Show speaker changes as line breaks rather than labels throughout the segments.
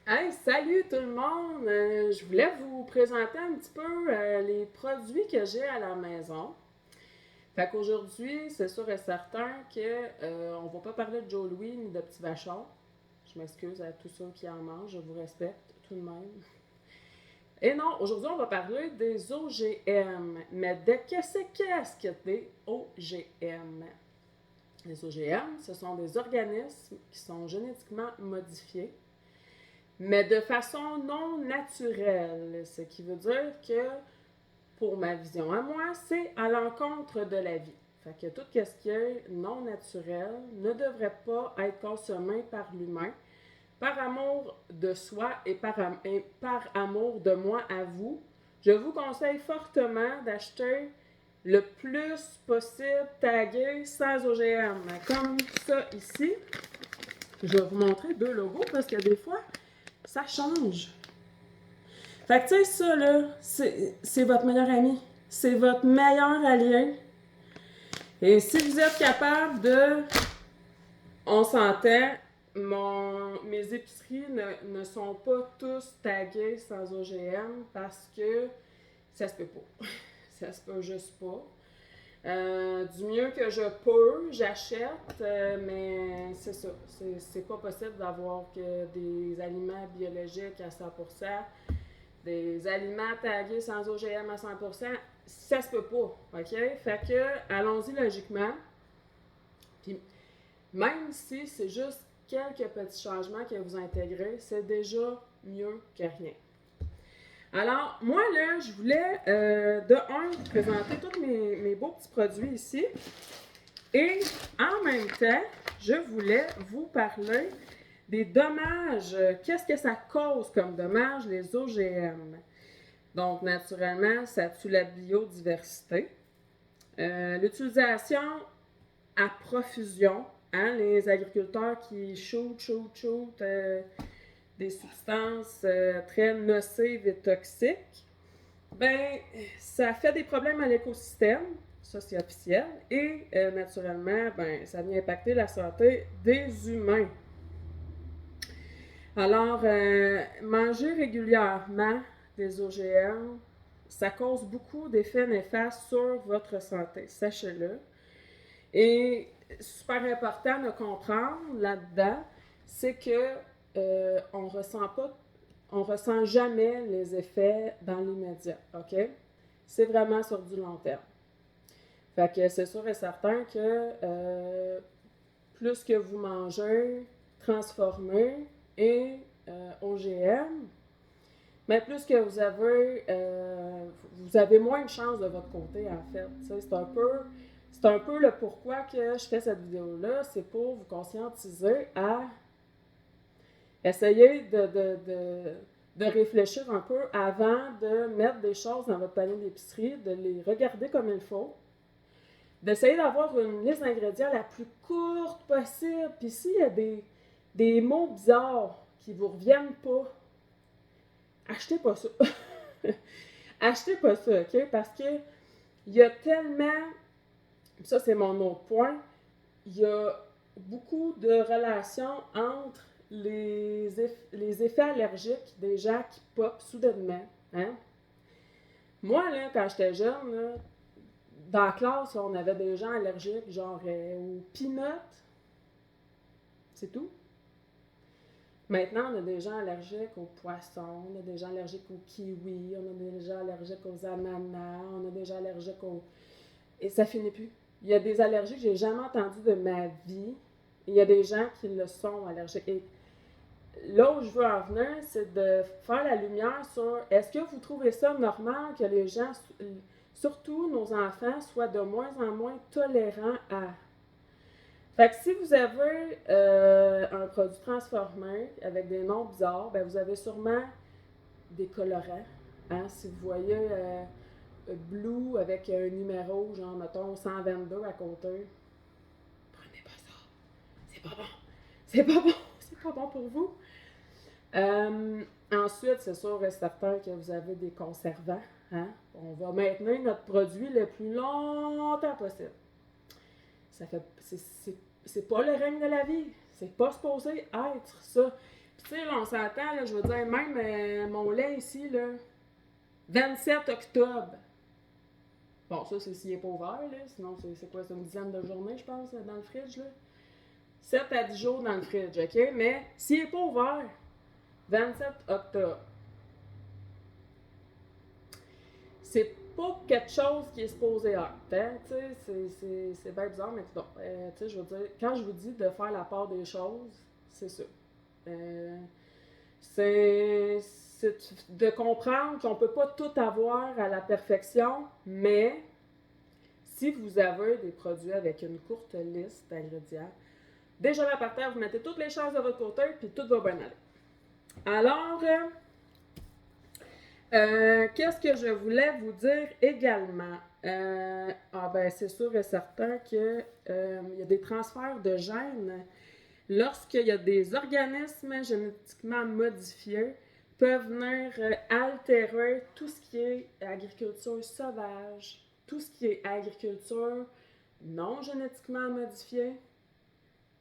Hey, salut tout le monde! Je voulais vous présenter un petit peu les produits que j'ai à la maison. Fait qu'aujourd'hui, c'est sûr et certain que on va pas parler de Joe Louis ni de Petit Vachon. Je m'excuse à tous ceux qui en mangent, je vous respecte tout de même. Et non, aujourd'hui, on va parler des OGM. Mais de qu'est-ce que des OGM? Les OGM, ce sont des organismes qui sont génétiquement modifiés mais de façon non naturelle. Ce qui veut dire que, pour ma vision à moi, c'est à l'encontre de la vie. Fait que tout ce qui est non naturel ne devrait pas être consommé par l'humain, par amour de soi et par amour de moi à vous. Je vous conseille fortement d'acheter le plus possible tagué sans OGM. Comme ça ici. Je vais vous montrer deux logos parce que des fois, ça change. Fait que, tu sais, ça, là, c'est votre meilleur ami. C'est votre meilleur allié. Et si vous êtes capable de. On s'entend, mes épiceries ne sont pas tous taguées sans OGM parce que ça se peut pas. Ça se peut juste pas. Du mieux que je peux, j'achète, mais c'est ça. C'est pas possible d'avoir que des aliments biologiques à 100%, des aliments tagués sans OGM à 100%, ça se peut pas, OK? Fait que, allons-y logiquement. Puis, même si c'est juste quelques petits changements que vous intégrez, c'est déjà mieux que rien. Alors, moi, là, je voulais, de un, présenter tous mes beaux petits produits ici. Et en même temps, je voulais vous parler des dommages. Qu'est-ce que ça cause comme dommages, les OGM? Donc, naturellement, ça tue la biodiversité. L'utilisation à profusion, hein, les agriculteurs qui shootent des substances très nocives et toxiques, ben, ça fait des problèmes à l'écosystème, ça c'est officiel, et naturellement, ben, ça vient impacter la santé des humains. Alors, manger régulièrement des OGM, ça cause beaucoup d'effets néfastes sur votre santé, sachez-le. Et super important de comprendre là-dedans, c'est que on ressent jamais les effets dans l'immédiat, ok? C'est vraiment sur du long terme. Fait que c'est sûr et certain que plus que vous mangez transformé et OGM, mais plus que vous avez moins de chance de votre côté en fait. C'est un peu le pourquoi que je fais cette vidéo-là, c'est pour vous conscientiser à essayer de réfléchir un peu avant de mettre des choses dans votre panier d'épicerie, de les regarder comme il faut, d'essayer d'avoir une liste d'ingrédients la plus courte possible. Puis s'il y a des mots bizarres qui ne vous reviennent pas, achetez pas ça. Achetez pas ça, OK? Parce que il y a tellement, ça c'est mon autre point, il y a beaucoup de relations entre les effets allergiques des gens qui popent soudainement. Hein? Moi, là, quand j'étais jeune, là, dans la classe, on avait des gens allergiques, genre aux peanuts, c'est tout. Maintenant, on a des gens allergiques aux poissons, on a des gens allergiques aux kiwis, on a des gens allergiques aux ananas, on a des gens allergiques aux... Et ça finit plus. Il y a des allergies que j'ai jamais entendues de ma vie. Et il y a des gens qui le sont allergiques. Et là où je veux en venir, c'est de faire la lumière sur est-ce que vous trouvez ça normal que les gens, surtout nos enfants, soient de moins en moins tolérants à. Fait que si vous avez un produit transformé avec des noms bizarres, ben vous avez sûrement des colorants. Hein? Si vous voyez blue avec un numéro, genre mettons 122 à côté, prenez pas ça. C'est pas bon. C'est pas bon. C'est pas bon pour vous. Ensuite, c'est sûr et certain que vous avez des conservants. Hein? On va maintenir notre produit le plus longtemps possible. Ça fait, c'est pas le règne de la vie. C'est pas supposé être ça. Puis tu sais, là, on s'entend, là, je veux dire, même mon lait ici, là, 27 octobre. Bon, ça, c'est s'il n'est pas ouvert, là. Sinon, c'est quoi? C'est une dizaine de journées, je pense, dans le fridge, là. 7 à 10 jours dans le fridge, OK? Mais s'il n'est pas ouvert, 27 octobre. C'est pas quelque chose qui est supposé être, hein? Tu sais, c'est bien bizarre, mais bon, tu sais, je veux dire, quand je vous dis de faire la part des choses, c'est ça. C'est de comprendre qu'on peut pas tout avoir à la perfection, mais si vous avez des produits avec une courte liste d'ingrédients, déjà là par terre, vous mettez toutes les chances de votre côté, puis tout va bien aller. Alors, qu'est-ce que je voulais vous dire également? C'est sûr et certain qu'il y a des transferts de gènes. Lorsqu'il y a des organismes génétiquement modifiés, peuvent venir altérer tout ce qui est agriculture sauvage, tout ce qui est agriculture non génétiquement modifiée.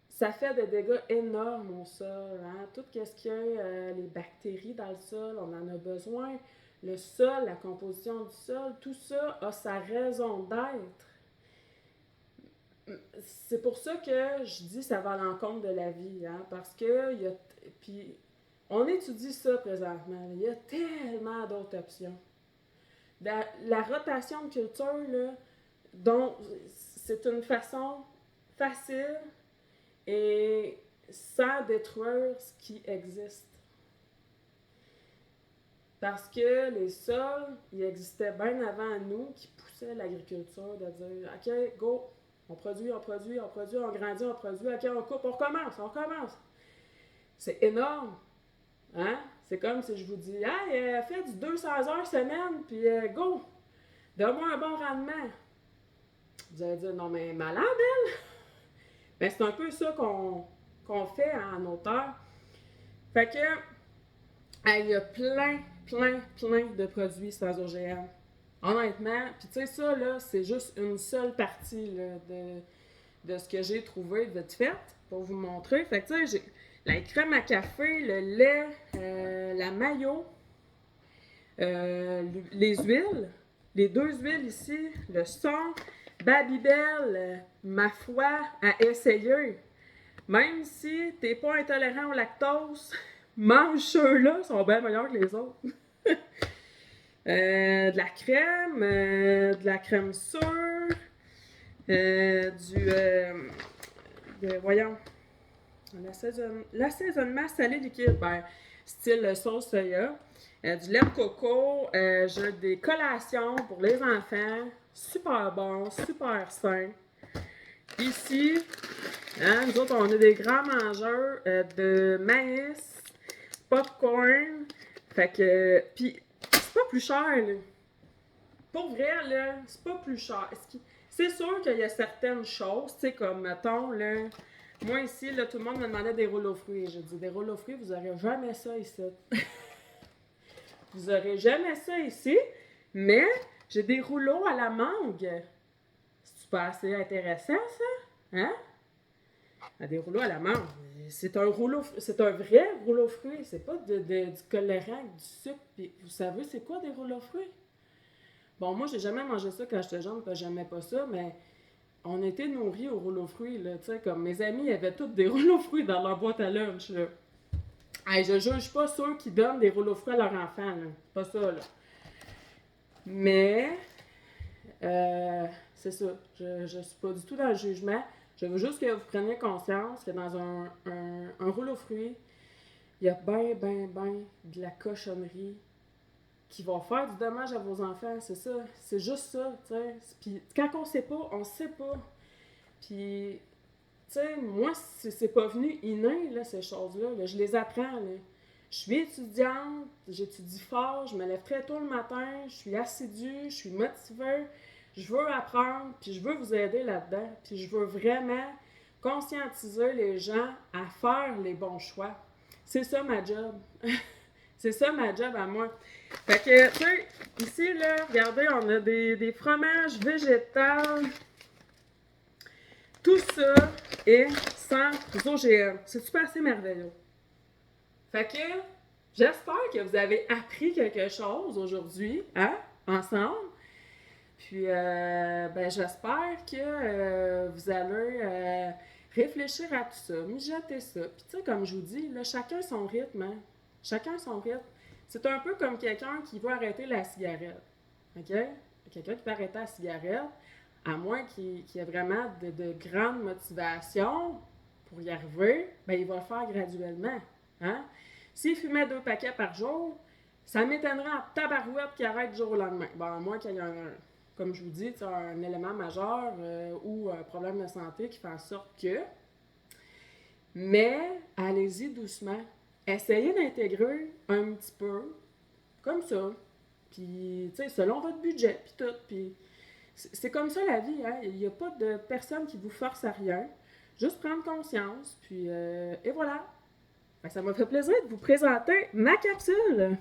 Ça fait des dégâts énormes au sol. Hein? Tout ce qui est les bactéries dans le sol, on en a besoin. Le sol, la composition du sol, tout ça a sa raison d'être. C'est pour ça que je dis que ça va à l'encontre de la vie, hein, parce que puis on étudie ça présentement. Il y a tellement d'autres options. La rotation de culture, là, donc c'est une façon facile et sans détruire ce qui existe. Parce que les sols, ils existaient bien avant nous, qui poussaient l'agriculture de dire « OK, go! » On produit, on grandit, on produit, ok, on coupe, on recommence. C'est énorme. Hein? C'est comme si je vous dis, hey, fais du 200 heures semaine, puis go! Donne-moi un bon rendement. Vous allez dire, non, mais malade, elle! Ben, c'est un peu ça qu'on fait en auteur. Fait que, il y a plein de produits sans OGM. Honnêtement, puis tu sais, ça, là, c'est juste une seule partie là, de ce que j'ai trouvé de fait pour vous montrer. Fait que tu sais, j'ai la crème à café, le lait, la mayo, les huiles, les 2 huiles ici, le son, Babybel, ma foi, à essayer. Même si t'es pas intolérant au lactose, mange ceux-là, ils sont bien meilleurs que les autres. De la crème sûre, voyons, l'assaisonnement salé liquide, style sauce soya, du lait de coco, j'ai des collations pour les enfants, super bon, super sain. Ici, hein, nous autres, on a des grands mangeurs de maïs, popcorn, fait que, puis c'est pas plus cher, là. Pour vrai, là, c'est pas plus cher. C'est sûr qu'il y a certaines choses, tu sais, comme, mettons, là, moi ici, là, tout le monde me demandait des rouleaux fruits. J'ai dit, des rouleaux fruits, vous n'aurez jamais ça ici. Vous n'aurez jamais ça ici, mais j'ai des rouleaux à la mangue. C'est pas assez intéressant, ça? Hein? Des rouleaux à la mangue. C'est un vrai rouleau fruit. C'est pas du colorant, du sucre. Puis, vous savez, c'est quoi des rouleaux fruits? Bon, moi, j'ai jamais mangé ça quand j'étais jeune, parce que j'aimais pas ça, mais on était nourris aux rouleaux fruits, là, tu sais, comme mes amis avaient tous des rouleaux fruits dans leur boîte à lunch, là. Hey, je juge pas ceux qui donnent des rouleaux fruits à leurs enfants, là. Pas ça, là. Mais, c'est ça. Je suis pas du tout dans le jugement. Je veux juste que vous preniez conscience que dans un rouleau fruits, il y a ben de la cochonnerie qui va faire du dommage à vos enfants, c'est ça. C'est juste ça, tu sais. Puis quand on sait pas, on sait pas. Puis, tu sais, moi, c'est pas venu inné, là, ces choses-là. Là. Je les apprends, là. Je suis étudiante, j'étudie fort, je me lève très tôt le matin, je suis assidue, je suis motivée, je veux apprendre, puis je veux vous aider là-dedans. Puis je veux vraiment conscientiser les gens à faire les bons choix. C'est ça ma job. C'est ça ma job à moi. Fait que, tu sais, ici, là, regardez, on a des fromages végétaux. Tout ça est sans OGM. C'est super assez merveilleux. Fait que j'espère que vous avez appris quelque chose aujourd'hui, hein, ensemble. Puis, ben, j'espère que vous allez réfléchir à tout ça, mijoter ça. Puis, tu sais, comme je vous dis, là, chacun son rythme, hein? Chacun son rythme. C'est un peu comme quelqu'un qui veut arrêter la cigarette. OK? Quelqu'un qui veut arrêter la cigarette, à moins qu'il y ait vraiment de grandes motivations pour y arriver, ben, il va le faire graduellement. Hein? S'il fumait 2 paquets par jour, ça m'étonnerait en tabarouette qu'il arrête du jour au lendemain. Bon, à moins qu'il y ait comme je vous dis, un élément majeur ou un problème de santé qui fait en sorte que. Mais allez-y doucement. Essayez d'intégrer un petit peu, comme ça. Puis, tu sais, selon votre budget, puis tout. Puis, c'est comme ça la vie, hein. Il n'y a pas de personne qui vous force à rien. Juste prendre conscience, puis et voilà. Ça m'a fait plaisir de vous présenter ma capsule.